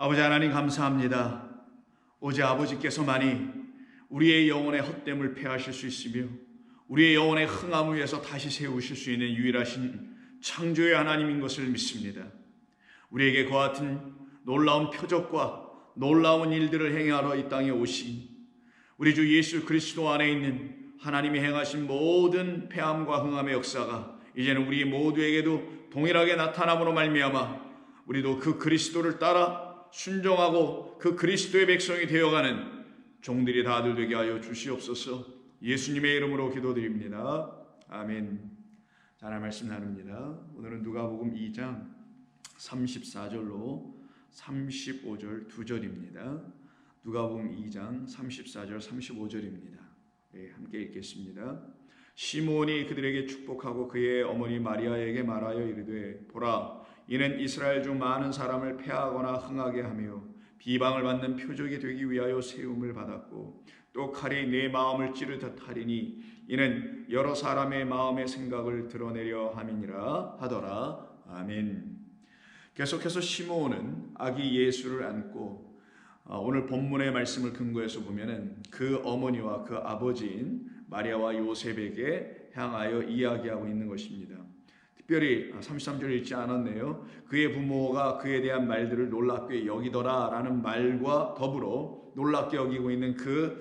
아버지 하나님 감사합니다. 오직 아버지께서만이 우리의 영혼의 헛됨을 패하실 수 있으며 우리의 영혼의 흥함을 위해서 다시 세우실 수 있는 유일하신 창조의 하나님인 것을 믿습니다. 우리에게 그와 같은 놀라운 표적과 놀라운 일들을 행하러 이 땅에 오신 우리 주 예수 그리스도 안에 있는 하나님이 행하신 모든 패함과 흥함의 역사가 이제는 우리 모두에게도 동일하게 나타남으로 말미암아 우리도 그 그리스도를 따라 순종하고 그 그리스도의 백성이 되어가는 종들이 다들 되게 하여 주시옵소서. 예수님의 이름으로 기도드립니다. 아멘. 자, 하나님 말씀 나눕니다. 오늘은 누가복음 2장 34절로 35절 2절입니다. 누가복음 2장 34절 35절입니다. 네, 함께 읽겠습니다. 시몬이 그들에게 축복하고 그의 어머니 마리아에게 말하여 이르되 보라, 이는 이스라엘 중 많은 사람을 패하거나 흥하게 하며 비방을 받는 표적이 되기 위하여 세움을 받았고 또 칼이 내 마음을 찌르듯 하리니 이는 여러 사람의 마음의 생각을 드러내려 함이니라 하더라. 아멘. 계속해서 시몬은 아기 예수를 안고 오늘 본문의 말씀을 근거해서 보면은 그 어머니와 그 아버지인 마리아와 요셉에게 향하여 이야기하고 있는 것입니다. 특별히 33절 읽지 않았네요. 그의 부모가 그에 대한 말들을 놀랍게 여기더라 라는 말과 더불어 놀랍게 여기고 있는 그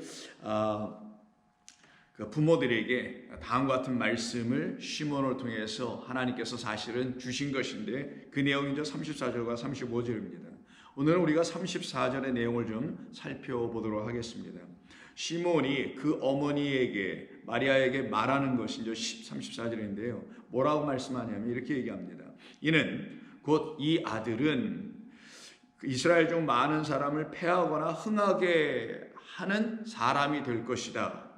부모들에게 다음과 같은 말씀을 시몬을 통해서 하나님께서 사실은 주신 것인데 그 내용이 34절과 35절입니다. 오늘은 우리가 34절의 내용을 좀 살펴보도록 하겠습니다. 시몬이 그 어머니에게 마리아에게 말하는 것이 34절인데요. 뭐라고 말씀하냐면 이렇게 얘기합니다. 이는 곧 이 아들은 이스라엘 중 많은 사람을 패하거나 흥하게 하는 사람이 될 것이다.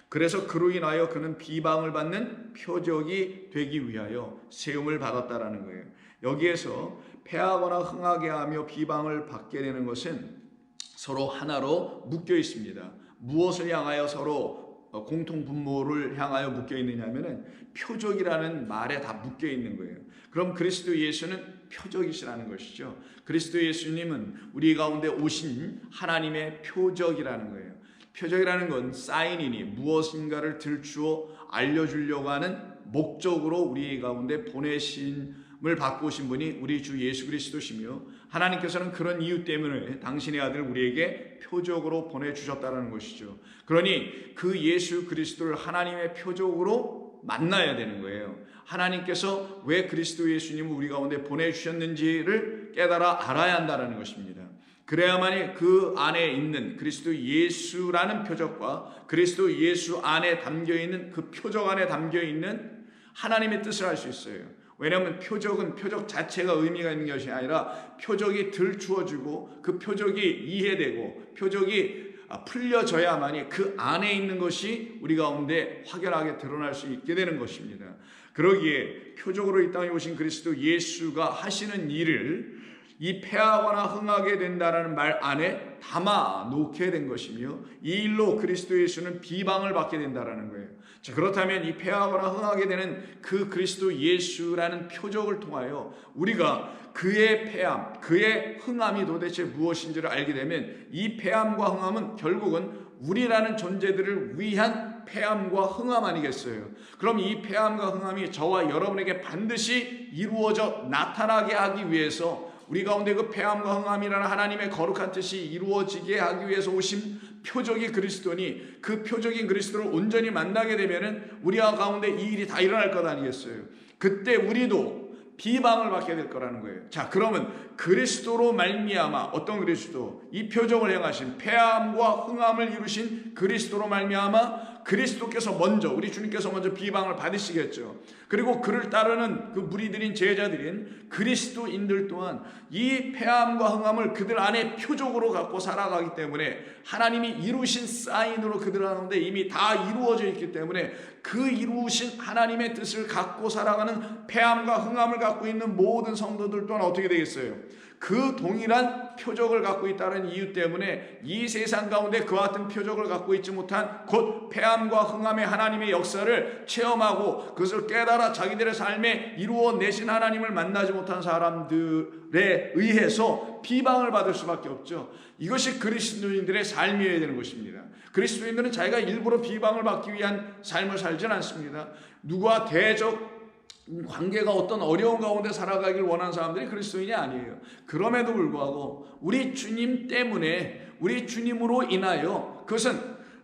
그래서 그로 인하여 그는 비방을 받는 표적이 되기 위하여 세움을 받았다라는 거예요. 여기에서 패하거나 흥하게 하며 비방을 받게 되는 것은 서로 하나로 묶여 있습니다. 무엇을 향하여 서로 공통 분모를 향하여 묶여 있느냐면은 표적이라는 말에 다 묶여 있는 거예요. 그럼 그리스도 예수는 표적이시라는 것이죠. 그리스도 예수님은 우리 가운데 오신 하나님의 표적이라는 거예요. 표적이라는 건 사인이니 무엇인가를 들추어 알려주려고 하는 목적으로 우리 가운데 보내심을 받고 오신 분이 우리 주 예수 그리스도시며 하나님께서는 그런 이유 때문에 당신의 아들을 우리에게 표적으로 보내주셨다는 것이죠. 그러니 그 예수 그리스도를 하나님의 표적으로 만나야 되는 거예요. 하나님께서 왜 그리스도 예수님을 우리 가운데 보내주셨는지를 깨달아 알아야 한다는 것입니다. 그래야만이 그 안에 있는 그리스도 예수라는 표적과 그리스도 예수 안에 담겨있는 그 표적 안에 담겨있는 하나님의 뜻을 알 수 있어요. 왜냐하면 표적은 표적 자체가 의미가 있는 것이 아니라 표적이 들추어지고 그 표적이 이해되고 표적이 풀려져야만이 그 안에 있는 것이 우리 가운데 확연하게 드러날 수 있게 되는 것입니다. 그러기에 표적으로 이 땅에 오신 그리스도 예수가 하시는 일을 이 패하거나 흥하게 된다는 말 안에 담아 놓게 된 것이며 이 일로 그리스도 예수는 비방을 받게 된다는 거예요. 자, 그렇다면 이 패하거나 흥하게 되는 그 그리스도 예수라는 표적을 통하여 우리가 그의 패함, 그의 흥함이 도대체 무엇인지를 알게 되면 이 패함과 흥함은 결국은 우리라는 존재들을 위한 패함과 흥함 아니겠어요? 그럼 이 패함과 흥함이 저와 여러분에게 반드시 이루어져 나타나게 하기 위해서 우리 가운데 그 패함과 흥함이라는 하나님의 거룩한 뜻이 이루어지게 하기 위해서 오신 표적이 그리스도니 그 표적인 그리스도를 온전히 만나게 되면은 우리와 가운데 이 일이 다 일어날 것 아니겠어요? 그때 우리도 비방을 받게 될 거라는 거예요. 자, 그러면 그리스도로 말미암아 어떤 그리스도? 이 표적을 행하신 패함과 흥함을 이루신 그리스도로 말미암아 그리스도께서 먼저 우리 주님께서 먼저 비방을 받으시겠죠. 그리고 그를 따르는 그 무리들인 제자들인 그리스도인들 또한 이 패함과 흥함을 그들 안에 표적으로 갖고 살아가기 때문에 하나님이 이루신 사인으로 그들 가운데 이미 다 이루어져 있기 때문에 그 이루신 하나님의 뜻을 갖고 살아가는 패함과 흥함을 갖고 있는 모든 성도들 또한 어떻게 되겠어요? 그 동일한 표적을 갖고 있다는 이유 때문에 이 세상 가운데 그와 같은 표적을 갖고 있지 못한 곧 폐암과 흥함의 하나님의 역사를 체험하고 그것을 깨달아 자기들의 삶에 이루어내신 하나님을 만나지 못한 사람들에 의해서 비방을 받을 수밖에 없죠. 이것이 그리스도인들의 삶이어야 되는 것입니다. 그리스도인들은 자기가 일부러 비방을 받기 위한 삶을 살진 않습니다. 누구와 대적 관계가 어떤 어려운 가운데 살아가길 원하는 사람들이 그리스도인이 아니에요. 그럼에도 불구하고 우리 주님 때문에, 우리 주님으로 인하여, 그것은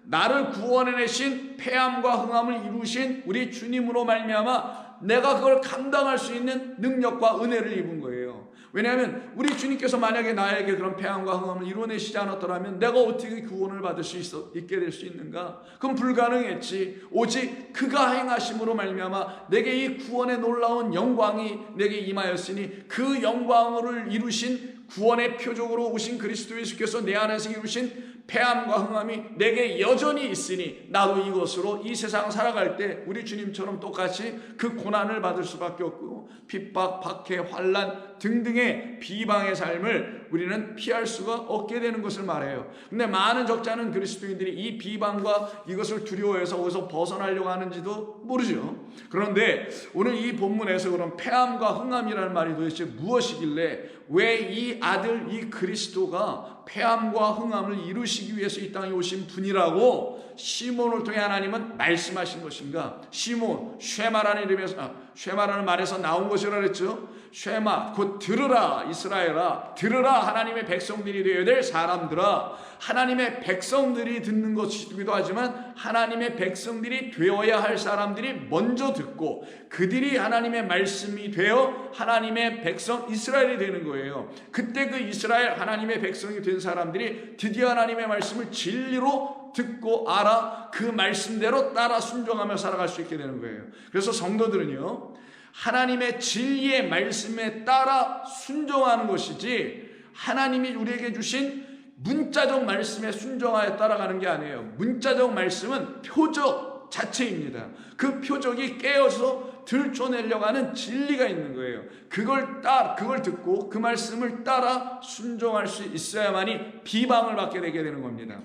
나를 구원해내신 폐암과 흥함을 이루신 우리 주님으로 말미암아 내가 그걸 감당할 수 있는 능력과 은혜를 입은 거예요. 왜냐하면 우리 주님께서 만약에 나에게 그런 폐암과 흥함을 이루어내시지 않았더라면 내가 어떻게 구원을 받을 수 있게 될 수 있는가? 그건 불가능했지. 오직 그가 행하심으로 말미암아 내게 이 구원의 놀라운 영광이 내게 임하였으니 그 영광을 이루신 구원의 표적으로 오신 그리스도 예수께서 내 안에서 이루신 폐암과 흥함이 내게 여전히 있으니 나도 이것으로 이 세상 살아갈 때 우리 주님처럼 똑같이 그 고난을 받을 수밖에 없고 핍박, 박해, 환난 등등의 비방의 삶을 우리는 피할 수가 없게 되는 것을 말해요. 근데 많은 적잖은 그리스도인들이 이 비방과 이것을 두려워해서 거기서 벗어나려고 하는지도 모르죠. 그런데 오늘 이 본문에서 그런 폐암과 흥함이라는 말이 도대체 무엇이길래 왜 이 아들 이 그리스도가 폐암과 흥함을 이루시기 위해서 이 땅에 오신 분이라고 시몬을 통해 하나님은 말씀하신 것인가? 시몬, 쉐마라는 이름에서 쉐마라는 말에서 나온 것이라 그랬죠. 쉐마, 곧 들으라 이스라엘아, 들으라 하나님의 백성들이 되어야 될 사람들아. 하나님의 백성들이 듣는 것이기도 하지만 하나님의 백성들이 되어야 할 사람들이 먼저 듣고 그들이 하나님의 말씀이 되어 하나님의 백성 이스라엘이 되는 거예요. 그때 그 이스라엘 하나님의 백성이 된 사람들이 드디어 하나님의 말씀을 진리로 듣고 알아 그 말씀대로 따라 순종하며 살아갈 수 있게 되는 거예요. 그래서 성도들은요, 하나님의 진리의 말씀에 따라 순종하는 것이지 하나님이 우리에게 주신 문자적 말씀에 순종하여 따라가는 게 아니에요. 문자적 말씀은 표적 자체입니다. 그 표적이 깨어서 들춰내려고 하는 진리가 있는 거예요. 그걸 듣고 그 말씀을 따라 순종할 수 있어야만이 비방을 받게 되게 되는 겁니다.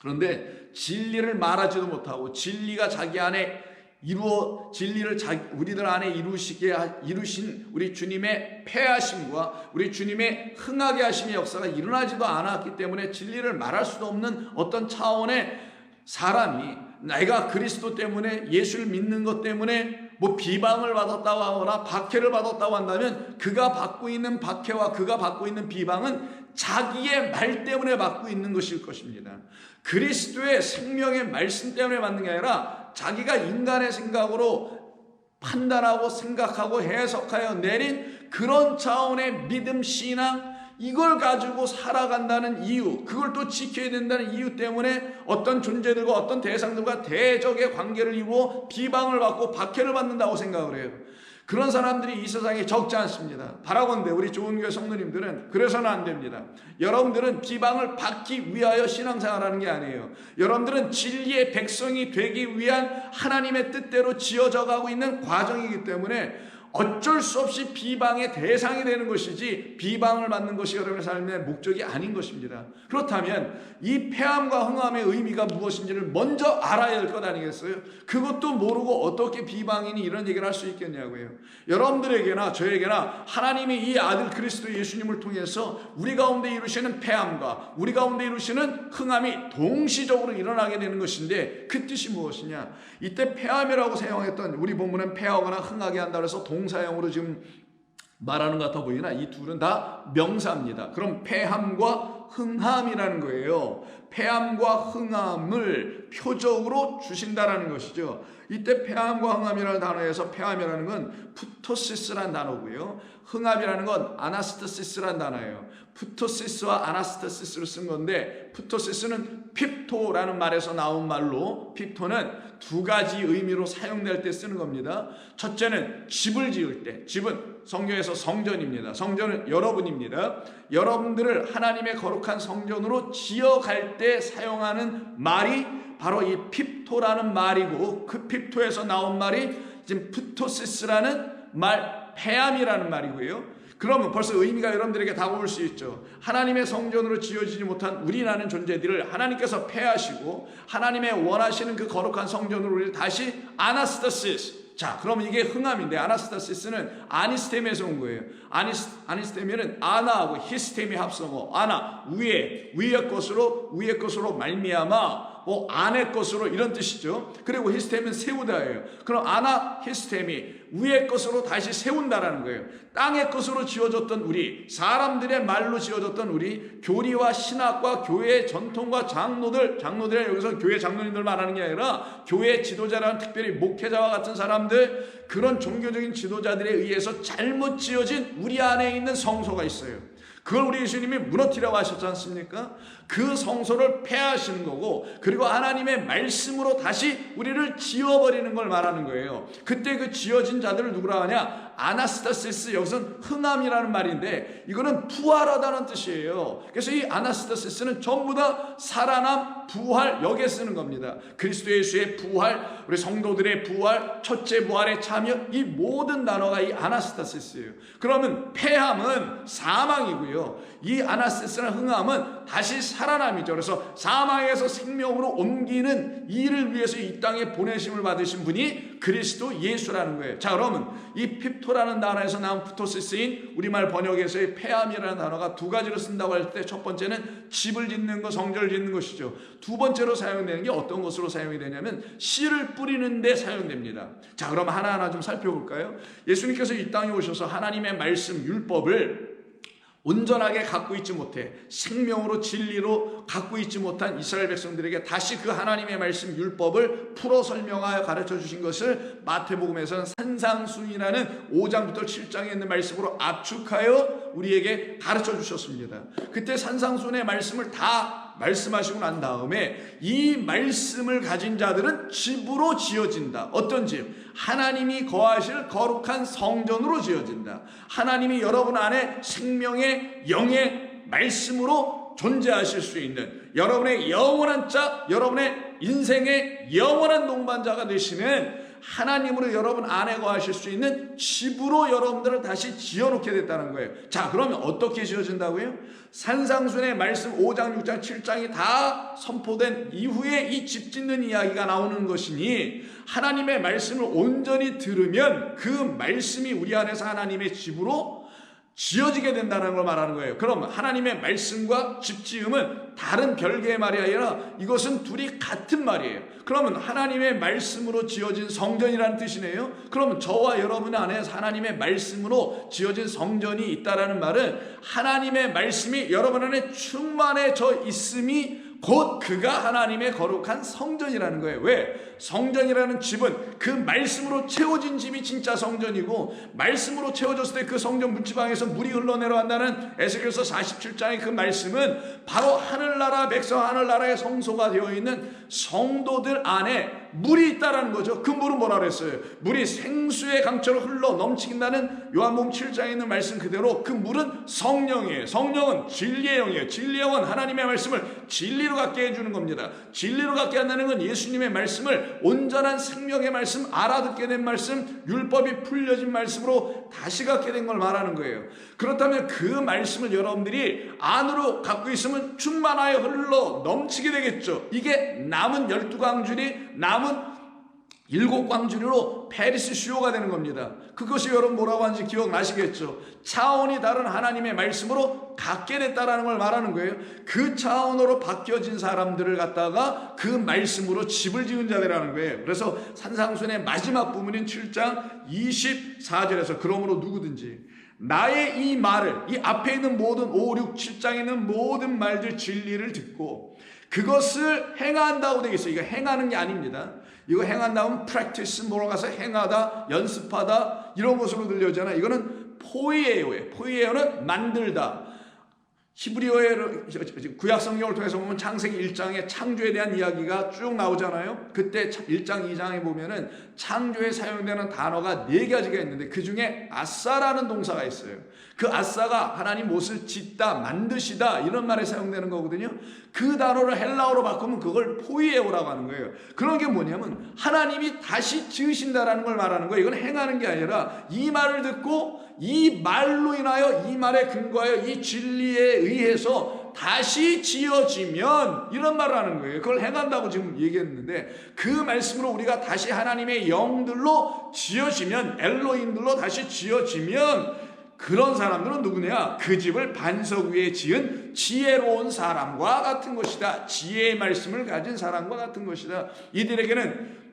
그런데 진리를 말하지도 못하고 진리가 자기 안에 진리를 우리들 안에 이루신 우리 주님의 폐하심과 우리 주님의 흥하게 하심의 역사가 일어나지도 않았기 때문에 진리를 말할 수도 없는 어떤 차원의 사람이 내가 그리스도 때문에 예수를 믿는 것 때문에 뭐 비방을 받았다고 하거나 박해를 받았다고 한다면 그가 받고 있는 박해와 그가 받고 있는 비방은 자기의 말 때문에 받고 있는 것일 것입니다. 그리스도의 생명의 말씀 때문에 받는 게 아니라 자기가 인간의 생각으로 판단하고 생각하고 해석하여 내린 그런 차원의 믿음, 신앙, 이걸 가지고 살아간다는 이유, 그걸 또 지켜야 된다는 이유 때문에 어떤 존재들과 어떤 대상들과 대적의 관계를 이루어 비방을 받고 박해를 받는다고 생각을 해요. 그런 사람들이 이 세상에 적지 않습니다. 바라건대 우리 좋은 교회 성도님들은 그래서는 안 됩니다. 여러분들은 비방을 받기 위하여 신앙생활하는 게 아니에요. 여러분들은 진리의 백성이 되기 위한 하나님의 뜻대로 지어져 가고 있는 과정이기 때문에 어쩔 수 없이 비방의 대상이 되는 것이지 비방을 받는 것이 여러분의 삶의 목적이 아닌 것입니다. 그렇다면 이 폐암과 흥함의 의미가 무엇인지를 먼저 알아야 될 것 아니겠어요? 그것도 모르고 어떻게 비방이니 이런 얘기를 할 수 있겠냐고요. 여러분들에게나 저에게나 하나님이 이 아들 그리스도 예수님을 통해서 우리 가운데 이루시는 폐암과 우리 가운데 이루시는 흥함이 동시적으로 일어나게 되는 것인데 그 뜻이 무엇이냐? 이때 폐암이라고 사용했던 우리 본문은 폐하거나 흥하게 한다 그래서 동사형으로 지금 말하는 것 같아 보이나 이 둘은 다 명사입니다. 그럼 폐함과 흥함이라는 거예요. 폐함과 흥함을 표적으로 주신다라는 것이죠. 이때 폐함과 흥함이라는 단어에서 폐함이라는 건 푸토시스라는 단어고요. 흥함이라는 건 아나스타시스라는 단어예요. 푸토시스와 아나스타시스를 쓴 건데 푸토시스는 핍토라는 말에서 나온 말로 핍토는 두 가지 의미로 사용될 때 쓰는 겁니다. 첫째는 집을 지을 때, 집은 성경에서 성전입니다. 성전은 여러분입니다. 여러분들을 하나님의 거룩한 성전으로 지어갈 때 사용하는 말이 바로 이 핍토라는 말이고 그 핍토에서 나온 말이 지금 푸토시스라는 말, 폐암이라는 말이고요. 그러면 벌써 의미가 여러분들에게 다가올 수 있죠. 하나님의 성전으로 지어지지 못한 우리라는 존재들을 하나님께서 폐하시고 하나님의 원하시는 그 거룩한 성전으로 우리를 다시 아나스타시스. 자, 그러면 이게 흥함인데 아나스타시스는 아니스테미에서 온 거예요. 아니스테미는 아나하고 히스테미 합성어. 아나 위의 것으로 말미암아 안의 것으로 이런 뜻이죠. 그리고 히스테미는 세우다예요. 그럼 아나 히스테미 위의 것으로 다시 세운다라는 거예요. 땅의 것으로 지어졌던 우리, 사람들의 말로 지어졌던 우리, 교리와 신학과 교회의 전통과 장로들은 여기서 교회 장로님들 말하는 게 아니라 교회 지도자라는 특별히 목회자와 같은 사람들, 그런 종교적인 지도자들에 의해서 잘못 지어진 우리 안에 있는 성소가 있어요. 그걸 우리 예수님이 무너뜨리라고 하셨지 않습니까? 그 성소를 폐하시는 거고, 그리고 하나님의 말씀으로 다시 우리를 지어버리는 걸 말하는 거예요. 그때 그 지어진 자들을 누구라 하냐? 아나스타시스, 여기서는 흥함이라는 말인데 이거는 부활하다는 뜻이에요. 그래서 이 아나스타시스는 전부 다 살아남, 부활, 여기에 쓰는 겁니다. 그리스도 예수의 부활, 우리 성도들의 부활, 첫째 부활의 참여, 이 모든 단어가 이 아나스타시스예요. 그러면 폐함은 사망이고요, 이 아나스타시스나 흥함은 다시 살아남이죠. 그래서 사망에서 생명으로 옮기는 일을 위해서 이 땅에 보내심을 받으신 분이 그리스도 예수라는 거예요. 자, 그러면 이 핍토라는 단어에서 나온 프토시스인 우리말 번역에서의 폐함이라는 단어가 두 가지로 쓴다고 할 때, 첫 번째는 집을 짓는 것, 성전을 짓는 것이죠. 두 번째로 사용되는 게 어떤 것으로 사용이 되냐면 씨를 뿌리는 데 사용됩니다. 자, 그럼 하나하나 좀 살펴볼까요? 예수님께서 이 땅에 오셔서 하나님의 말씀, 율법을 온전하게 갖고 있지 못해 생명으로 진리로 갖고 있지 못한 이스라엘 백성들에게 다시 그 하나님의 말씀 율법을 풀어 설명하여 가르쳐 주신 것을 마태복음에서는 산상순이라는 5장부터 7장에 있는 말씀으로 압축하여 우리에게 가르쳐 주셨습니다. 그때 산상순의 말씀을 다 말씀하시고 난 다음에 이 말씀을 가진 자들은 집으로 지어진다. 어떤 집? 하나님이 거하실 거룩한 성전으로 지어진다. 하나님이 여러분 안에 생명의 영의 말씀으로 존재하실 수 있는, 여러분의 영원한 자, 여러분의 인생의 영원한 동반자가 되시는 하나님으로 여러분 안에 거하실 수 있는 집으로 여러분들을 다시 지어놓게 됐다는 거예요. 자, 그러면 어떻게 지어진다고요? 산상순의 말씀 5장, 6장, 7장이 다 선포된 이후에 이 집 짓는 이야기가 나오는 것이니, 하나님의 말씀을 온전히 들으면 그 말씀이 우리 안에서 하나님의 집으로 지어지게 된다는 걸 말하는 거예요. 그럼 하나님의 말씀과 집지음은 다른 별개의 말이 아니라 이것은 둘이 같은 말이에요. 그러면 하나님의 말씀으로 지어진 성전이라는 뜻이네요. 그러면 저와 여러분 안에 하나님의 말씀으로 지어진 성전이 있다라는 말은 하나님의 말씀이 여러분 안에 충만해져 있음이 곧 그가 하나님의 거룩한 성전이라는 거예요. 왜? 성전이라는 집은 그 말씀으로 채워진 집이 진짜 성전이고, 말씀으로 채워졌을 때 그 성전 문지방에서 물이 흘러내려간다는 에스겔서 47장의 그 말씀은 바로 하늘나라 백성, 하늘나라의 성소가 되어 있는 성도들 안에 물이 있다라는 거죠. 그 물은 뭐라 그랬어요? 물이 생수의 강처럼 흘러 넘친다는 요한복음 7장에 있는 말씀 그대로 그 물은 성령이에요. 성령은 진리의 영이에요. 진리의 영은 하나님의 말씀을 진리로 갖게 해주는 겁니다. 진리로 갖게 한다는 건 예수님의 말씀을 온전한 생명의 말씀, 알아듣게 된 말씀, 율법이 풀려진 말씀으로 다시 갖게 된 걸 말하는 거예요. 그렇다면 그 말씀을 여러분들이 안으로 갖고 있으면 충만하여 흘러 넘치게 되겠죠. 이게 남은 12광줄이 남은 7광주리로 페리스 수요가 되는 겁니다. 그것이 여러분 뭐라고 하는지 기억나시겠죠? 차원이 다른 하나님의 말씀으로 갖게 됐다라는 걸 말하는 거예요. 그 차원으로 바뀌어진 사람들을 갖다가 그 말씀으로 집을 지은 자들이라는 거예요. 그래서 산상순의 마지막 부분인 7장 24절에서 그러므로 누구든지 나의 이 말을, 이 앞에 있는 모든 5, 6, 7장에 있는 모든 말들 진리를 듣고 그것을 행한다고 되어 있어요. 이거 행하는 게 아닙니다. 이거 행한다면 practice, 뭐로 가서 행하다, 연습하다 이런 것으로 들려오잖아요. 이거는 포이에요예요. 포이에요는 만들다, 히브리어의 구약 성경을 통해서 보면 창세기 1장에 창조에 대한 이야기가 쭉 나오잖아요. 그때 1장, 2장에 보면은 창조에 사용되는 단어가 4가지가 있는데 그 중에 아싸라는 동사가 있어요. 그 아싸가 하나님 무엇을 짓다, 만드시다 이런 말에 사용되는 거거든요. 그 단어를 헬라어로 바꾸면 그걸 포이에오라고 하는 거예요. 그런 게 뭐냐면 하나님이 다시 지으신다라는 걸 말하는 거예요. 이건 행하는 게 아니라 이 말을 듣고 이 말로 인하여 이 말에 근거하여 이 진리에 의해서 다시 지어지면 이런 말을 하는 거예요. 그걸 행한다고 지금 얘기했는데 그 말씀으로 우리가 다시 하나님의 영들로 지어지면 엘로힘들로 다시 지어지면 그런 사람들은 누구냐? 그 집을 반석 위에 지은 지혜로운 사람과 같은 것이다. 지혜의 말씀을 가진 사람과 같은 것이다. 이들에게는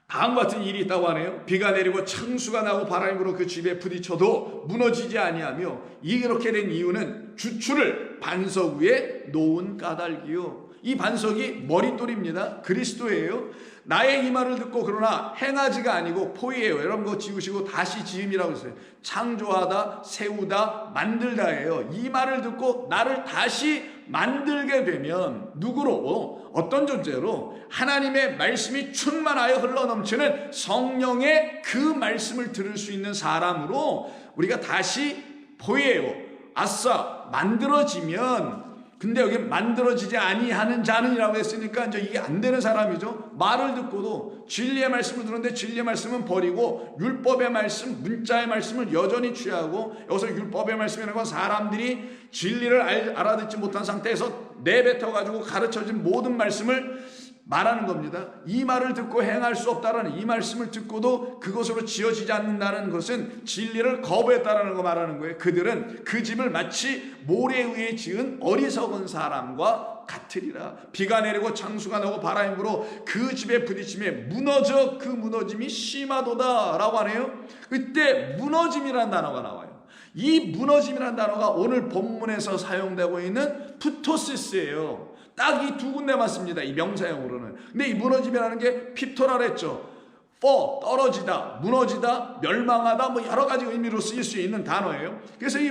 다음과 같은 일이 있다고 하네요. 비가 내리고 창수가 나고 바람이 불어 그 집에 부딪혀도 무너지지 아니하며 이렇게 된 이유는 주추를 반석 위에 놓은 까닭이요. 이 반석이 머릿돌입니다. 그리스도예요. 나의 이 말을 듣고 그러나 행하지가 아니고 포이에요. 여러분 그거 지우시고 다시 지음이라고 했어요. 창조하다, 세우다, 만들다예요. 이 말을 듣고 나를 다시 만들게 되면 누구로? 어떤 존재로? 하나님의 말씀이 충만하여 흘러넘치는 성령의 그 말씀을 들을 수 있는 사람으로 우리가 다시 포이에요. 아싸 만들어지면 근데 여기 만들어지지 아니하는 자는이라고 했으니까 이제 이게 안 되는 사람이죠. 말을 듣고도 진리의 말씀을 들었는데 진리의 말씀은 버리고 율법의 말씀, 문자의 말씀을 여전히 취하고 여기서 율법의 말씀이라는 건 사람들이 진리를 알아듣지 못한 상태에서 내뱉어가지고 가르쳐진 모든 말씀을 말하는 겁니다. 이 말을 듣고 행할 수 없다라는 이 말씀을 듣고도 그것으로 지어지지 않는다는 것은 진리를 거부했다라는 거 말하는 거예요. 그들은 그 집을 마치 모래에 의해 지은 어리석은 사람과 같으리라. 비가 내리고 창수가 나고 바람이 불어 그 집에 부딪힘에 무너져 그 무너짐이 심하도다 라고 하네요. 그때 무너짐이라는 단어가 나와요. 이 무너짐이라는 단어가 오늘 본문에서 사용되고 있는 프토시스예요. 딱 이 두 군데만 씁니다. 이 명사형으로는. 근데 이 무너짐이라는 게 피토라 했죠. fall, 떨어지다, 무너지다, 멸망하다 뭐 여러 가지 의미로 쓰일 수 있는 단어예요. 그래서 이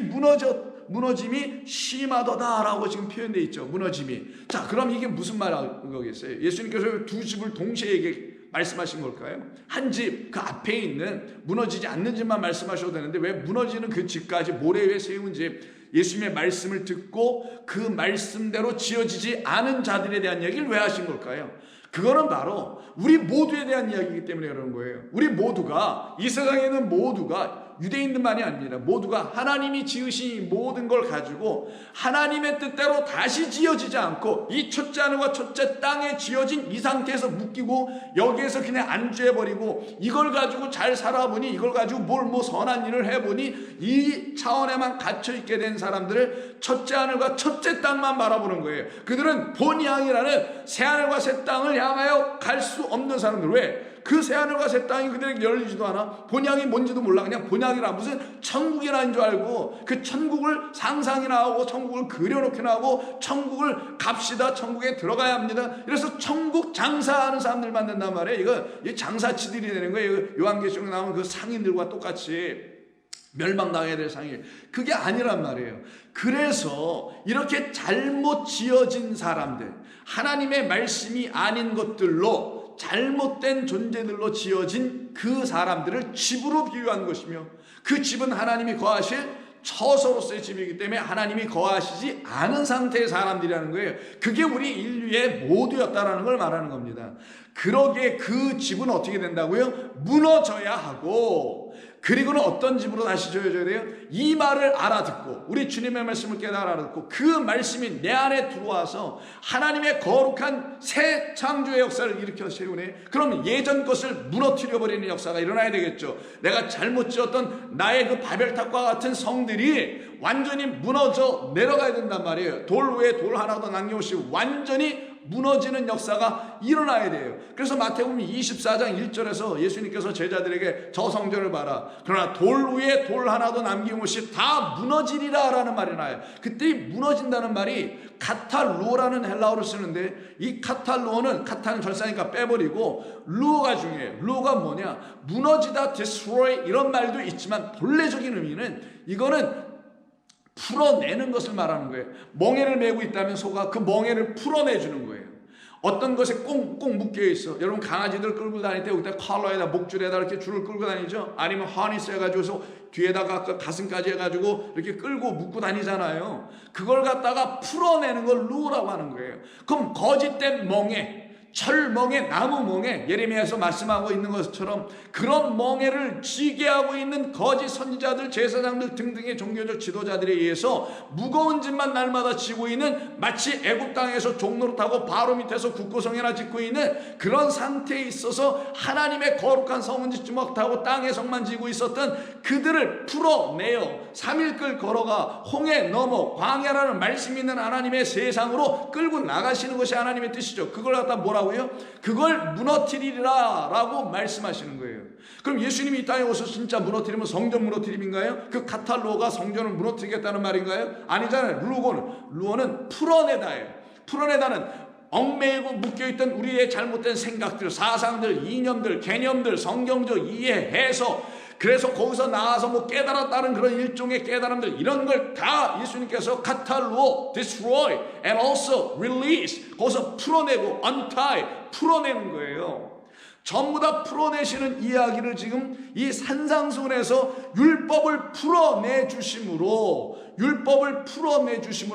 무너짐이 심하더다라고 지금 표현되어 있죠. 무너짐이. 자, 그럼 이게 무슨 말이겠어요? 예수님께서 두 집을 동시에 말씀하신 걸까요? 한 집, 그 앞에 있는 무너지지 않는 집만 말씀하셔도 되는데 왜 무너지는 그 집까지 모래 위에 세운 집, 예수님의 말씀을 듣고 그 말씀대로 지어지지 않은 자들에 대한 얘기를 왜 하신 걸까요? 그거는 바로 우리 모두에 대한 이야기이기 때문에 그러는 거예요. 우리 모두가, 이 세상에 있는 모두가, 유대인들만이 아닙니다. 모두가 하나님이 지으신 이 모든 걸 가지고 하나님의 뜻대로 다시 지어지지 않고 이 첫째 하늘과 첫째 땅에 지어진 이 상태에서 묶이고 여기에서 그냥 안주해버리고 이걸 가지고 잘 살아보니 이걸 가지고 뭐 선한 일을 해보니 이 차원에만 갇혀있게 된 사람들을 첫째 하늘과 첫째 땅만 바라보는 거예요. 그들은 본향이라는 새하늘과 새 땅을 향하여 갈 수 없는 사람들. 왜? 그 새하늘과 새 땅이 그들에게 열리지도 않아. 본향이 뭔지도 몰라. 그냥 본향이라 무슨 천국이라는 줄 알고 그 천국을 상상이나 하고 천국을 그려놓기나 하고 천국을 갑시다. 천국에 들어가야 합니다. 그래서 천국 장사하는 사람들만 된단 말이에요. 이거 장사치들이 되는 거예요. 요한계시록에 나오는 그 상인들과 똑같이 멸망당해야 될 상이 그게 아니란 말이에요. 그래서 이렇게 잘못 지어진 사람들, 하나님의 말씀이 아닌 것들로 잘못된 존재들로 지어진 그 사람들을 집으로 비유한 것이며 그 집은 하나님이 거하실 처소로서의 집이기 때문에 하나님이 거하시지 않은 상태의 사람들이라는 거예요. 그게 우리 인류의 모두였다라는 걸 말하는 겁니다. 그러기에 그 집은 어떻게 된다고요? 무너져야 하고, 그리고는 어떤 집으로 다시 지어져야 돼요? 이 말을 알아듣고 우리 주님의 말씀을 깨달아 알아듣고 그 말씀이 내 안에 들어와서 하나님의 거룩한 새 창조의 역사를 일으켜 세우네. 그럼 예전 것을 무너뜨려 버리는 역사가 일어나야 되겠죠. 내가 잘못 지었던 나의 그 바벨탑과 같은 성들이 완전히 무너져 내려가야 된단 말이에요. 돌 위에 돌 하나도 남김없이 완전히 무너지는 역사가 일어나야 돼요. 그래서 마태복음 24장 1절에서 예수님께서 제자들에게 저 성전을 봐라. 그러나 돌 위에 돌 하나도 남김없이 다 무너지리라 라는 말이 나요. 그때 무너진다는 말이 카탈루어라는 헬라어를 쓰는데 이 카탈루어는 카타는 절사니까 빼버리고 루어가 중요해요. 루어가 뭐냐? 무너지다, destroy 이런 말도 있지만 본래적인 의미는 이거는 풀어내는 것을 말하는 거예요. 멍에를 메고 있다면 소가 그 멍에를 풀어내주는 거예요. 어떤 것에 꽁꽁 묶여 있어. 여러분 강아지들 끌고 다닐 때 여기다 컬러에다 목줄에다 이렇게 줄을 끌고 다니죠. 아니면 하니스 해가지고서 뒤에다가 가슴까지 해가지고 이렇게 끌고 묶고 다니잖아요. 그걸 갖다가 풀어내는 걸 루라고 하는 거예요. 그럼 거짓된 멍에, 철멍에, 나무멍에, 예레미야에서 말씀하고 있는 것처럼 그런 멍에를 지게 하고 있는 거짓 선지자들, 제사장들 등등의 종교적 지도자들에 의해서 무거운 짐만 날마다 지고 있는, 마치 애굽 땅에서 종로를 타고 바로 밑에서 국고성이나 짓고 있는 그런 상태에 있어서 하나님의 거룩한 성은 짓지 못하고 땅의 성만 지고 있었던 그들을 풀어내어 3일길 걸어가 홍해 넘어 광야라는 말씀 있는 하나님의 세상으로 끌고 나가시는 것이 하나님의 뜻이죠. 그걸 갖다 뭐라고 그걸 무너뜨리리라 라고 말씀하시는 거예요. 그럼 예수님이 이 땅에 오셔서 진짜 무너뜨리면 성전 무너뜨림인가요? 그 카탈로가 성전을 무너뜨리겠다는 말인가요? 아니잖아요. 루어는 풀어내다예요. 풀어내다는 얽매이고 묶여있던 우리의 잘못된 생각들, 사상들, 이념들, 개념들, 성경적 이해해서 그래서 거기서 나와서 뭐 깨달았다는 그런 일종의 깨달음들, 이런 걸 다 예수님께서 카탈루어, destroy and also release, 거기서 풀어내고 untie, 풀어내는 거예요. 전부 다 풀어내시는 이야기를 지금 이 산상수훈에서 율법을 풀어내 주심으로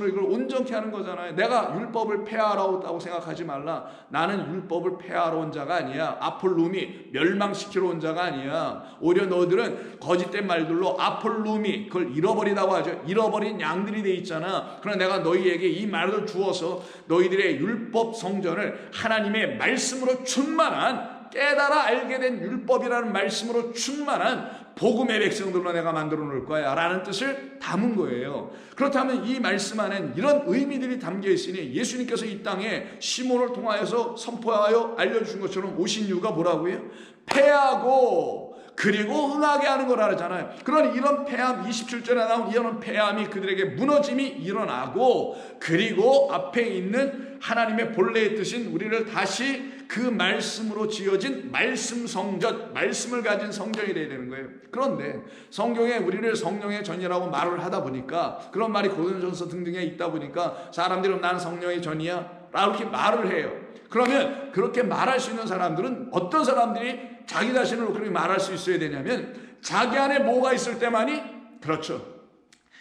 이걸 온전케 하는 거잖아요. 내가 율법을 폐하러 왔다고 생각하지 말라. 나는 율법을 폐하러 온 자가 아니야. 아폴룸이 멸망시키러 온 자가 아니야. 오히려 너희들은 거짓된 말들로 아폴룸이 그걸 잃어버리다고 하죠. 잃어버린 양들이 돼 있잖아. 그러나 내가 너희에게 이 말을 주어서 너희들의 율법 성전을 하나님의 말씀으로 충만한, 깨달아 알게 된 율법이라는 말씀으로 충만한 복음의 백성들로 내가 만들어 놓을 거야 라는 뜻을 담은 거예요. 그렇다면 이 말씀 안엔 이런 의미들이 담겨 있으니 예수님께서 이 땅에 시몬을 통하여서 선포하여 알려주신 것처럼 오신 이유가 뭐라고요? 패하고 그리고 흥하게 하는 거라 하잖아요. 그러니 이런 패함, 27절에 나온 이런 패함이 그들에게 무너짐이 일어나고, 그리고 앞에 있는 하나님의 본래의 뜻인 우리를 다시 그 말씀으로 지어진 말씀 성전, 말씀을 가진 성전이 되어야 되는 거예요. 그런데 성경에 우리를 성령의 전이라고 말을 하다 보니까, 그런 말이 고린도전서 등등에 있다 보니까 사람들은 나는 성령의 전이야 라고 이렇게 말을 해요. 그러면 그렇게 말할 수 있는 사람들은 어떤 사람들이 자기 자신을 그렇게 말할 수 있어야 되냐면, 자기 안에 뭐가 있을 때만이, 그렇죠,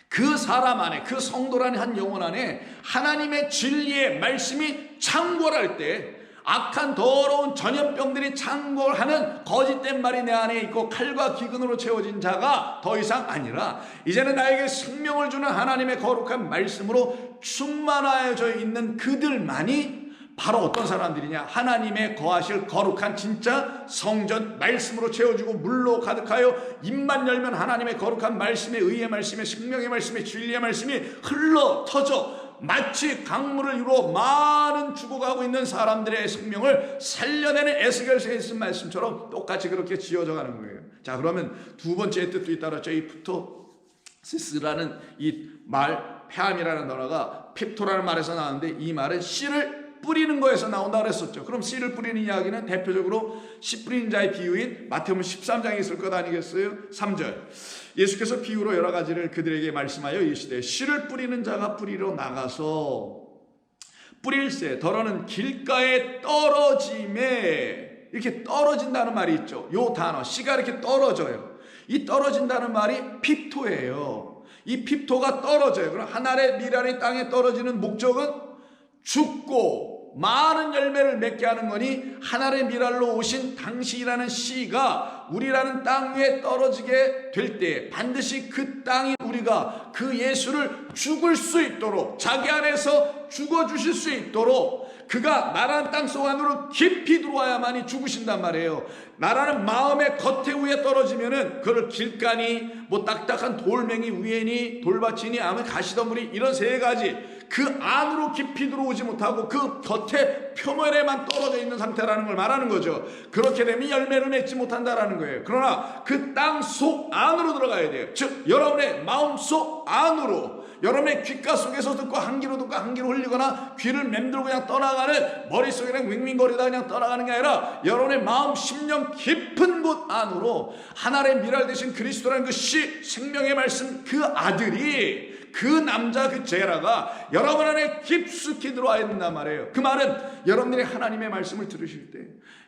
그 사람 안에, 그 성도라는 한 영혼 안에 하나님의 진리의 말씀이 창궐할 때, 악한 더러운 전염병들이 창궐하는 거짓된 말이 내 안에 있고 칼과 기근으로 채워진 자가 더 이상 아니라 이제는 나에게 생명을 주는 하나님의 거룩한 말씀으로 충만하여져 있는 그들만이 바로 어떤 사람들이냐? 하나님의 거하실 거룩한 진짜 성전, 말씀으로 채워지고 물로 가득하여 입만 열면 하나님의 거룩한 말씀에, 의의 말씀에, 생명의 말씀에, 진리의 말씀이 흘러 터져 마치 강물을 이루어 많은 죽어가고 있는 사람들의 생명을 살려내는 에스겔서에 쓴 말씀처럼 똑같이 그렇게 지어져 가는 거예요. 자, 그러면 두 번째 뜻도 있다 그랬죠. 이 핍토시스라는 이 말, 폐암이라는 단어가 핍토라는 말에서 나왔는데, 이 말은 씨를 뿌리는 거에서 나온다 그랬었죠. 그럼 씨를 뿌리는 이야기는 대표적으로 씨 뿌리는 자의 비유인 마태복음 13장에 있을 것 아니겠어요? 3절 예수께서 비유로 여러 가지를 그들에게 말씀하여 이르시되, 씨를 뿌리는 자가 뿌리러 나가서 뿌릴새 더러는 길가에 떨어짐에, 이렇게 떨어진다는 말이 있죠. 요 단어 씨가 이렇게 떨어져요. 이 떨어진다는 말이 핍토예요. 이 핍토가 떨어져요. 그럼 하늘의 미랄이 땅에 떨어지는 목적은 죽고 많은 열매를 맺게 하는 거니, 하늘의 미랄로 오신 당신이라는 씨가 우리라는 땅 위에 떨어지게 될 때 반드시 그 땅이 우리가 그 예수를 죽을 수 있도록, 자기 안에서 죽어주실 수 있도록 그가 나라는 땅속 안으로 깊이 들어와야만이 죽으신단 말이에요. 나라는 마음의 겉에 위에 떨어지면은 그걸 길가니 뭐 딱딱한 돌멩이 위에니 돌밭이니 아무 가시덤불이 이런 세 가지 그 안으로 깊이 들어오지 못하고 그 겉에 표면에만 떨어져 있는 상태라는 걸 말하는 거죠. 그렇게 되면 열매를 맺지 못한다라는 거예요. 그러나 그 땅 속 안으로 들어가야 돼요. 즉 여러분의 마음 속 안으로, 여러분의 귓가 속에서 듣고 한 귀로 듣고 한 귀로 흘리거나 귀를 맴들고 그냥 떠나가는, 머릿속에 그냥 윙윙거리다 그냥 떠나가는 게 아니라 여러분의 마음 심령 깊은 곳 안으로 하나님의 미랄 되신 그리스도라는 그 씨, 생명의 말씀, 그 아들이 그 남자 그 제라가 여러분 안에 깊숙이 들어와 있단 말이에요. 그 말은 여러분들이 하나님의 말씀을 들으실 때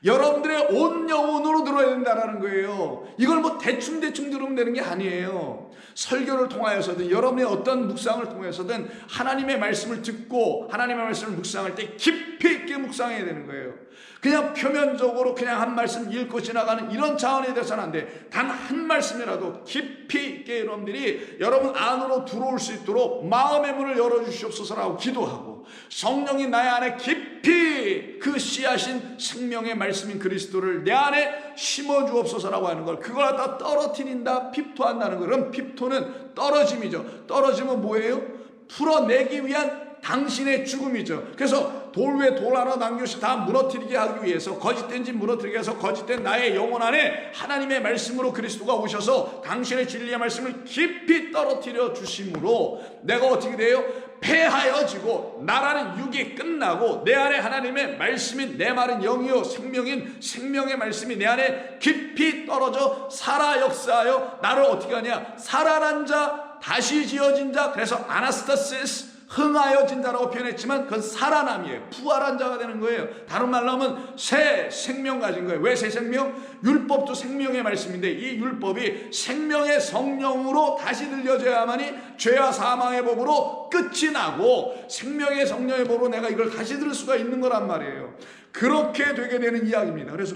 여러분들의 온 영혼으로 들어야 된다는 거예요. 이걸 뭐 대충 들으면 되는 게 아니에요. 설교를 통하여서든 여러분의 어떤 묵상을 통해서든 하나님의 말씀을 듣고 하나님의 말씀을 묵상할 때 깊이 있게 묵상해야 되는 거예요. 그냥 표면적으로 그냥 한 말씀 읽고 지나가는 이런 차원이 돼서는 안 돼. 단 한 말씀이라도 깊이 있게 여러분들이 여러분 안으로 들어올 수 있도록 마음의 문을 열어주시옵소서라고 기도하고, 성령이 나의 안에 깊이 그 씨앗인 생명의 말씀인 그리스도를 내 안에 심어주옵소서라고 하는 걸, 그걸 갖다 떨어뜨린다, 핍토한다는 걸. 그럼 핍토는 떨어짐이죠. 떨어짐은 뭐예요? 풀어내기 위한 당신의 죽음이죠. 그래서 돌 위에 돌 하나 남겨서 다 무너뜨리게 하기 위해서, 거짓된 짓 무너뜨리게 해서 거짓된 나의 영혼 안에 하나님의 말씀으로 그리스도가 오셔서 당신의 진리의 말씀을 깊이 떨어뜨려 주심으로 내가 어떻게 돼요? 패하여지고 나라는 육이 끝나고 내 안에 하나님의 말씀인, 내 말은 영이요 생명인 생명의 말씀이 내 안에 깊이 떨어져 살아 역사하여 나를 어떻게 하냐? 살아난 자, 다시 지어진 자. 그래서 아나스타시스, 흥하여진 자라고 표현했지만 그건 살아남이에요. 부활한 자가 되는 거예요. 다른 말로 하면 새 생명 가진 거예요. 왜 새 생명? 율법도 생명의 말씀인데 이 율법이 생명의 성령으로 다시 들려져야만이 죄와 사망의 법으로 끝이 나고 생명의 성령의 법으로 내가 이걸 다시 들을 수가 있는 거란 말이에요. 그렇게 되게 되는 이야기입니다. 그래서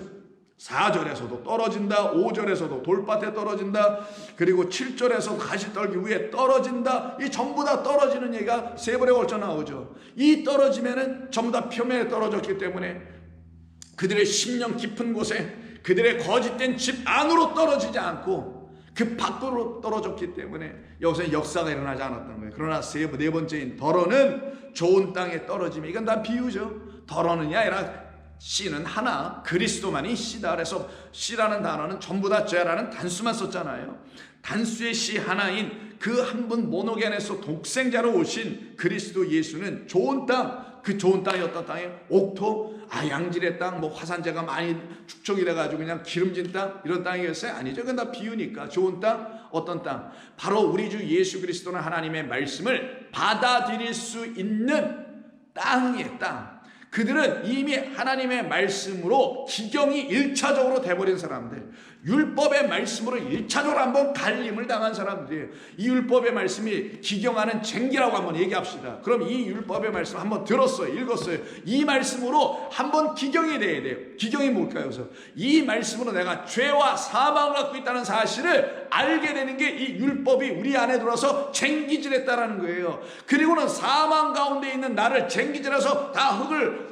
4절에서도 떨어진다, 5절에서도 돌밭에 떨어진다, 그리고 7절에서 가시떨기 위에 떨어진다. 이 전부 다 떨어지는 얘기가 세 번에 걸쳐 나오죠. 이 떨어지면은 전부 다 표면에 떨어졌기 때문에 그들의 심령 깊은 곳에, 그들의 거짓된 집 안으로 떨어지지 않고 그 밖으로 떨어졌기 때문에 여기서 역사가 일어나지 않았던 거예요. 그러나 네 번째인 덜어는 좋은 땅에 떨어짐이, 이건 다 비유죠. 덜어는이 아니라 씨는 하나, 그리스도만이 씨다. 그래서 씨라는 단어는 전부 다 죄라는 단수만 썼잖아요. 단수의 씨 하나인 그 한 분 모노겐에서 독생자로 오신 그리스도 예수는 좋은 땅, 그 좋은 땅이 어떤 땅이에요? 옥토, 양질의 땅, 뭐 화산재가 많이 축적이 돼가지고 그냥 기름진 땅, 이런 땅이겠어요? 아니죠. 그건 다 비유니까. 좋은 땅, 어떤 땅? 바로 우리 주 예수 그리스도는 하나님의 말씀을 받아들일 수 있는 땅이에요. 땅. 그들은 이미 하나님의 말씀으로 기경이 1차적으로 돼버린 사람들, 율법의 말씀으로 1차적으로 한번 갈림을 당한 사람들이에요. 이 율법의 말씀이 기경하는 쟁기라고 한번 얘기합시다. 그럼 이 율법의 말씀 한번 들었어요, 읽었어요. 이 말씀으로 한번 기경이 돼야 돼요. 기경이 뭘까요? 그래서 이 말씀으로 내가 죄와 사망을 갖고 있다는 사실을 알게 되는 게 이 율법이 우리 안에 들어와서 쟁기질했다라는 거예요. 그리고는 사망 가운데 있는 나를 쟁기질해서 다 흙을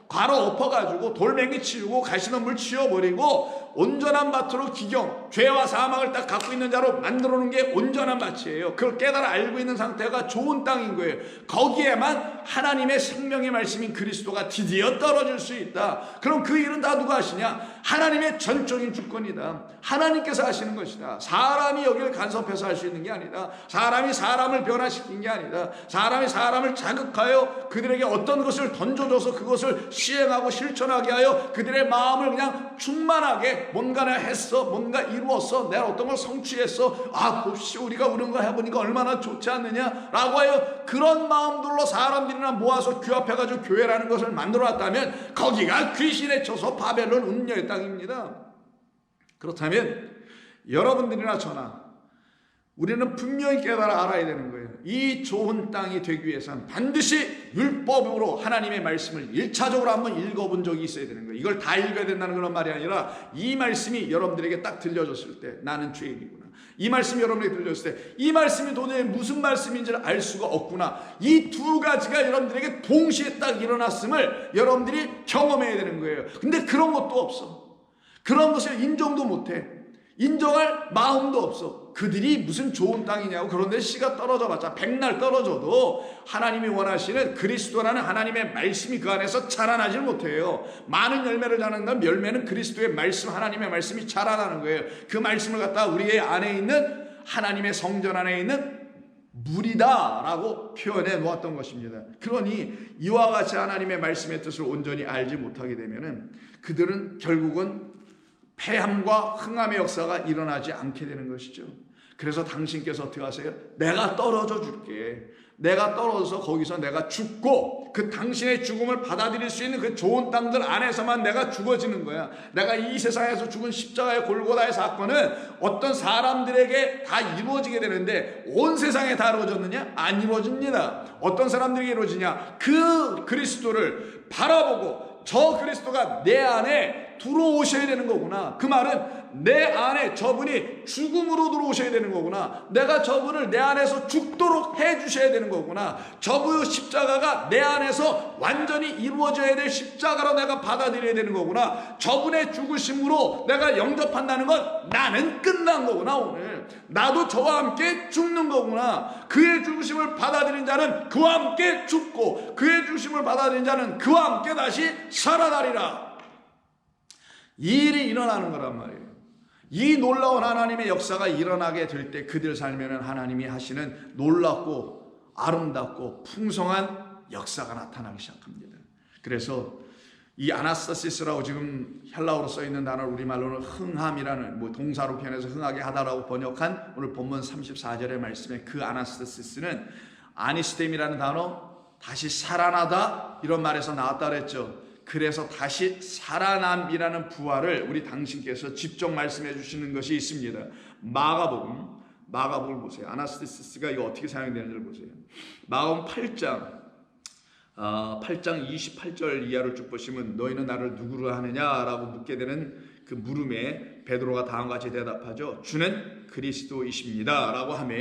가로 엎어가지고 돌멩이 치우고 가시덤불 치워버리고 온전한 밭으로 기경, 죄와 사망을 딱 갖고 있는 자로 만들어 놓은 게 온전한 밭이에요. 그걸 깨달아 알고 있는 상태가 좋은 땅인 거예요. 거기에만 하나님의 생명의 말씀인 그리스도가 드디어 떨어질 수 있다. 그럼 그 일은 다 누가 하시냐? 하나님의 전적인 주권이다. 하나님께서 하시는 것이다. 사람이 여기를 간섭해서 할 수 있는 게 아니다. 사람이 사람을 변화시킨 게 아니다. 사람이 사람을 자극하여 그들에게 어떤 것을 던져줘서 그것을 시행하고 실천하게 하여 그들의 마음을 그냥 충만하게 뭔가 내가 했어, 뭔가 이루었어, 내가 어떤 걸 성취했어, 봅시 우리가 그런 거 해보니까 얼마나 좋지 않느냐라고 하여 그런 마음들로 사람들이나 모아서 규합해가지고 교회라는 것을 만들어놨다면 거기가 귀신에 쳐서 바벨론 운녀의 땅입니다. 그렇다면 여러분들이나 저나 우리는 분명히 깨달아 알아야 되는 거예요. 이 좋은 땅이 되기 위해서는 반드시 율법으로 하나님의 말씀을 1차적으로 한번 읽어본 적이 있어야 되는 거예요. 이걸 다 읽어야 된다는 그런 말이 아니라 이 말씀이 여러분들에게 딱 들려졌을 때 나는 죄인이구나, 이 말씀이 여러분에게 들려졌을 때 이 말씀이 도대체 무슨 말씀인지를 알 수가 없구나, 이 두 가지가 여러분들에게 동시에 딱 일어났음을 여러분들이 경험해야 되는 거예요. 근데 그런 것도 없어. 그런 것을 인정도 못해. 인정할 마음도 없어. 그들이 무슨 좋은 땅이냐고. 그런데 씨가 떨어져 봤자 백날 떨어져도 하나님이 원하시는 그리스도라는 하나님의 말씀이 그 안에서 자라나질 못해요. 많은 열매를 자란다면 열매는 그리스도의 말씀, 하나님의 말씀이 자라나는 거예요. 그 말씀을 갖다가 우리의 안에 있는 하나님의 성전 안에 있는 물이다라고 표현해 놓았던 것입니다. 그러니 이와 같이 하나님의 말씀의 뜻을 온전히 알지 못하게 되면은 그들은 결국은 패함과 흥함의 역사가 일어나지 않게 되는 것이죠. 그래서 당신께서 어떻게 하세요? 내가 떨어져 줄게. 내가 떨어져서 거기서 내가 죽고 그 당신의 죽음을 받아들일 수 있는 그 좋은 땅들 안에서만 내가 죽어지는 거야. 내가 이 세상에서 죽은 십자가의 골고다의 사건은 어떤 사람들에게 다 이루어지게 되는데 온 세상에 다 이루어졌느냐? 안 이루어집니다. 어떤 사람들에게 이루어지냐? 그 그리스도를 바라보고 저 그리스도가 내 안에 들어오셔야 되는 거구나. 그 말은 내 안에 저분이 죽음으로 들어오셔야 되는 거구나. 내가 저분을 내 안에서 죽도록 해주셔야 되는 거구나. 저분의 십자가가 내 안에서 완전히 이루어져야 될 십자가로 내가 받아들여야 되는 거구나. 저분의 죽으심으로 내가 영접한다는 건 나는 끝난 거구나. 오늘 나도 저와 함께 죽는 거구나. 그의 죽으심을 받아들인 자는 그와 함께 죽고 그의 죽으심을 받아들인 자는 그와 함께 다시 살아나리라. 이 일이 일어나는 거란 말이에요. 이 놀라운 하나님의 역사가 일어나게 될 때 그들 삶에는 하나님이 하시는 놀랍고 아름답고 풍성한 역사가 나타나기 시작합니다. 그래서 이 아나스타시스라고 지금 헬라어로 써있는 단어를 우리말로는 흥함이라는 동사로 표현해서 흥하게 하다라고 번역한 오늘 본문 34절의 말씀에 그 아나스타시스는 아니스템이라는 단어, 다시 살아나다 이런 말에서 나왔다 그랬죠. 그래서 다시 살아남이라는 부활을 우리 당신께서 직접 말씀해 주시는 것이 있습니다. 마가복음을 보세요. 아나스타시스가 이거 어떻게 사용되는지를 보세요. 마가복음 8장 28절 이하를 쭉 보시면 너희는 나를 누구로 하느냐라고 묻게 되는 그 물음에 베드로가 다음과 같이 대답하죠. 주는 그리스도이십니다 라고 하며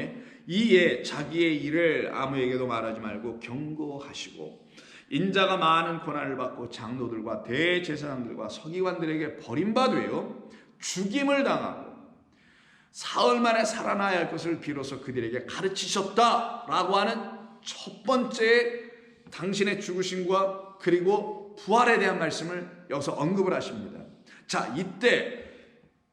이에 자기의 일을 아무에게도 말하지 말고 경고하시고 인자가 많은 고난을 받고 장로들과 대제사장들과 서기관들에게 버림받으여 죽임을 당하고 사흘 만에 살아나야 할 것을 비로소 그들에게 가르치셨다라고 하는 첫 번째 당신의 죽으심과 그리고 부활에 대한 말씀을 여기서 언급을 하십니다. 자, 이때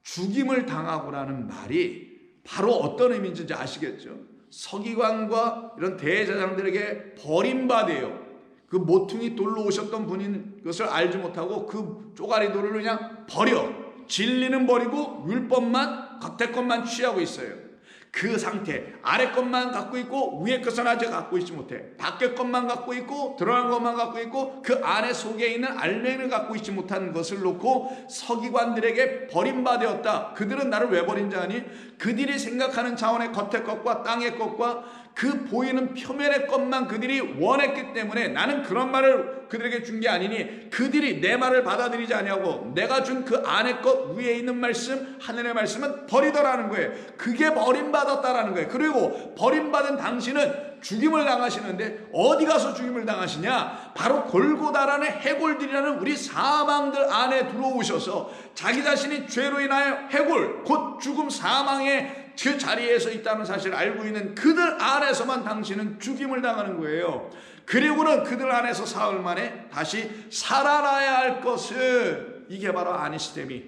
죽임을 당하고라는 말이 바로 어떤 의미인지 아시겠죠? 서기관과 이런 대제사장들에게 버림받아요. 그 모퉁이 돌로 오셨던 분인 것을 알지 못하고 그 쪼가리 돌을 그냥 버려. 진리는 버리고 율법만 겉에 것만 취하고 있어요. 그 상태, 아래 것만 갖고 있고 위에 것은 아직 갖고 있지 못해. 밖에 것만 갖고 있고 드러난 것만 갖고 있고 그 안에 속에 있는 알맹이를 갖고 있지 못한 것을 놓고 서기관들에게 버림받았다. 그들은 나를 왜 버린지 아니? 그들이 생각하는 차원의 겉의 것과 땅의 것과 그 보이는 표면의 것만 그들이 원했기 때문에 나는 그런 말을 그들에게 준 게 아니니 그들이 내 말을 받아들이지 아니하고 내가 준 그 안의 것 위에 있는 말씀 하늘의 말씀은 버리더라는 거예요. 그게 버림받았다라는 거예요. 그리고 버림받은 당신은 죽임을 당하시는데 어디 가서 죽임을 당하시냐? 바로 골고다라는 해골들이라는 우리 사망들 안에 들어오셔서 자기 자신이 죄로 인하여 해골 곧 죽음 사망의 그 자리에서 있다는 사실을 알고 있는 그들 안에서만 당신은 죽임을 당하는 거예요. 그리고는 그들 안에서 사흘 만에 다시 살아나야 할 것을 이게 바로 아니스템이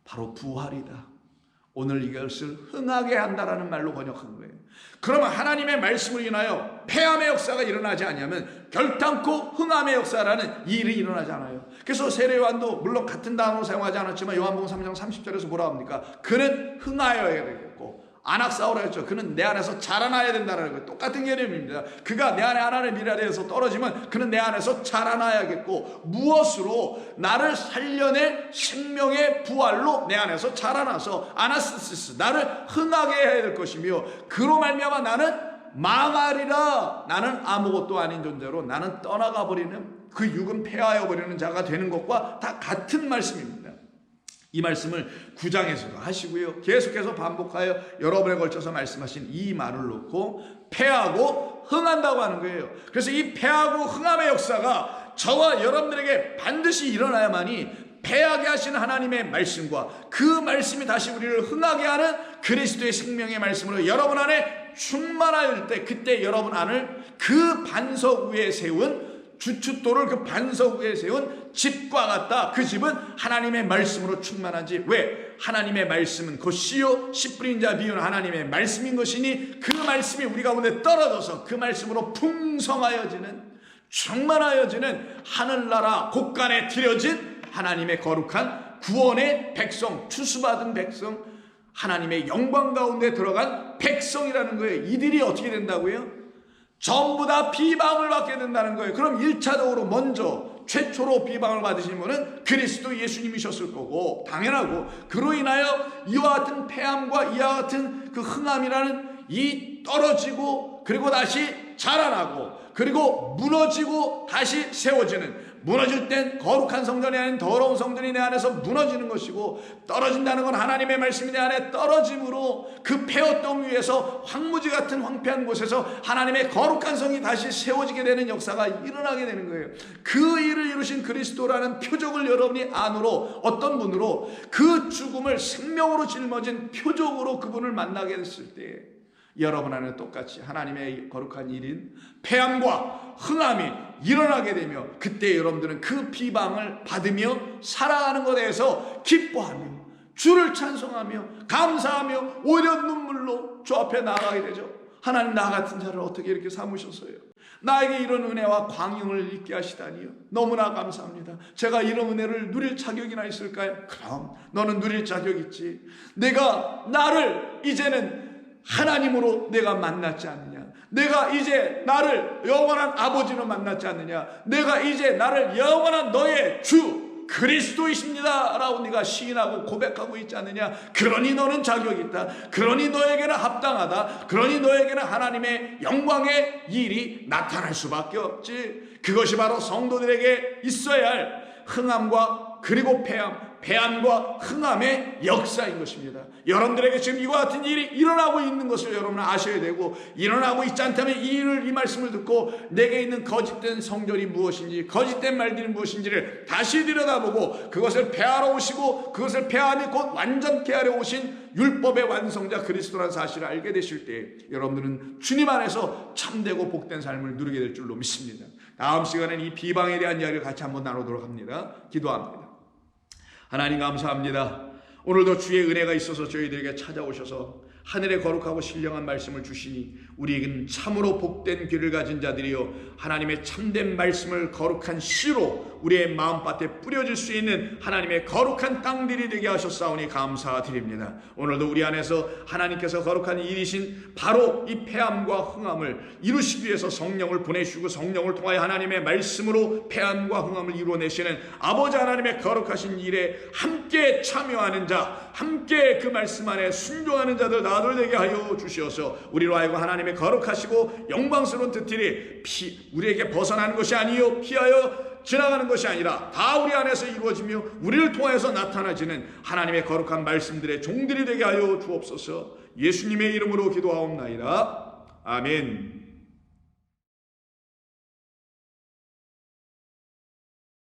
바로 부활이다. 오늘 이것을 흥하게 한다라는 말로 번역한 거예요. 그러면 하나님의 말씀을 인하여 폐암의 역사가 일어나지 않으면 결단코 흥함의 역사라는 이 일이 일어나지 않아요. 그래서 세례요한도 물론 같은 단어로 사용하지 않았지만 요한복음 3장 30절에서 뭐라 합니까? 그는 흥하여야 되겠고 아낙사오라 했죠. 그는 내 안에서 자라나야 된다는 거예요. 똑같은 개념입니다. 그가 내 안에 하나님의 미래에서 떨어지면 그는 내 안에서 자라나야겠고 무엇으로? 나를 살려낼 생명의 부활로 내 안에서 자라나서 아나스티스 나를 흥하게 해야 될 것이며 그로 말미암아 나는 망하리라. 나는 아무것도 아닌 존재로 나는 떠나가 버리는 그 육은 폐하여 버리는 자가 되는 것과 다 같은 말씀입니다. 이 말씀을 9장에서도 하시고요. 계속해서 반복하여 여러 번에 걸쳐서 말씀하신 이 말을 놓고 패하고 흥한다고 하는 거예요. 그래서 이 패하고 흥함의 역사가 저와 여러분들에게 반드시 일어나야만이 패하게 하시는 하나님의 말씀과 그 말씀이 다시 우리를 흥하게 하는 그리스도의 생명의 말씀으로 여러분 안에 충만할 때 그때 여러분 안을 그 반석 위에 세운 주춧돌을 그 반석 위에 세운 집과 같다. 그 집은 하나님의 말씀으로 충만한지. 왜? 하나님의 말씀은 곧 씨요 씨 뿌린 자 비유는 하나님의 말씀인 것이니 그 말씀이 우리 가운데 떨어져서 그 말씀으로 풍성하여지는 충만하여지는 하늘나라 곳간에 들여진 하나님의 거룩한 구원의 백성 추수받은 백성 하나님의 영광 가운데 들어간 백성이라는 거예요. 이들이 어떻게 된다고요? 전부 다 비방을 받게 된다는 거예요. 그럼 1차적으로 먼저 최초로 비방을 받으신 분은 그리스도 예수님이셨을 거고, 당연하고, 그로 인하여 이와 같은 패함과 이와 같은 그 흥함이라는 이 떨어지고 그리고 다시 자라나고 그리고 무너지고 다시 세워지는, 무너질 땐 거룩한 성전이 아닌 더러운 성전이 내 안에서 무너지는 것이고, 떨어진다는 건 하나님의 말씀이 내 안에 떨어짐으로 그 폐허덩 위에서 황무지 같은 황폐한 곳에서 하나님의 거룩한 성이 다시 세워지게 되는 역사가 일어나게 되는 거예요. 그 일을 이루신 그리스도라는 표적을 여러분이 안으로, 어떤 분으로 그 죽음을 생명으로 짊어진 표적으로 그분을 만나게 됐을 때 여러분 안에 똑같이 하나님의 거룩한 일인 패함과 흥함이 일어나게 되며, 그때 여러분들은 그 비방을 받으며 살아가는 것에 대해서 기뻐하며 주를 찬송하며 감사하며 오히려 눈물로 주 앞에 나아가게 되죠. 하나님, 나 같은 자를 어떻게 이렇게 삼으셨어요? 나에게 이런 은혜와 광영을 있게 하시다니요. 너무나 감사합니다. 제가 이런 은혜를 누릴 자격이나 있을까요? 그럼 너는 누릴 자격 있지. 내가 나를 이제는 하나님으로 내가 만났지 않느냐, 내가 이제 나를 영원한 아버지로 만났지 않느냐, 내가 이제 나를 영원한 너의 주 그리스도이십니다 라고 네가 시인하고 고백하고 있지 않느냐. 그러니 너는 자격이 있다. 그러니 너에게는 합당하다. 그러니 너에게는 하나님의 영광의 일이 나타날 수밖에 없지. 그것이 바로 성도들에게 있어야 할 흥함과 그리고 패함과 흥함의 역사인 것입니다. 여러분들에게 지금 이와 같은 일이 일어나고 있는 것을 여러분은 아셔야 되고, 일어나고 있지 않다면 이 말씀을 듣고 내게 있는 거짓된 성전이 무엇인지, 거짓된 말들이 무엇인지를 다시 들여다보고 그것을 폐하러 오시고, 그것을 폐하니 곧 완전케 하려 오신 율법의 완성자 그리스도라는 사실을 알게 되실 때 여러분들은 주님 안에서 참되고 복된 삶을 누리게 될 줄로 믿습니다. 다음 시간에는 이 비방에 대한 이야기를 같이 한번 나누도록 합니다. 기도합니다. 하나님, 감사합니다. 오늘도 주의 은혜가 있어서 저희들에게 찾아오셔서 하늘의 거룩하고 신령한 말씀을 주시니 우리에게는 참으로 복된 귀를 가진 자들이요, 하나님의 참된 말씀을 거룩한 씨로 우리의 마음밭에 뿌려질 수 있는 하나님의 거룩한 땅들이 되게 하셨사오니 감사드립니다. 오늘도 우리 안에서 하나님께서 거룩한 일이신 바로 이 패함과 흥함을 이루시기 위해서 성령을 보내시고, 성령을 통하여 하나님의 말씀으로 패함과 흥함을 이루어내시는 아버지 하나님의 거룩하신 일에 함께 참여하는 자, 함께 그 말씀 안에 순종하는 자들 나들 되게 하여 주시어서 우리로 하여금 하나님의 거룩하시고 영광스러운 뜻들이 우리에게 벗어나는 것이 아니요 피하여 지나가는 것이 아니라 다 우리 안에서 이루어지며 우리를 통해서 나타나지는 하나님의 거룩한 말씀들의 종들이 되게 하여 주옵소서. 예수님의 이름으로 기도하옵나이다. 아멘.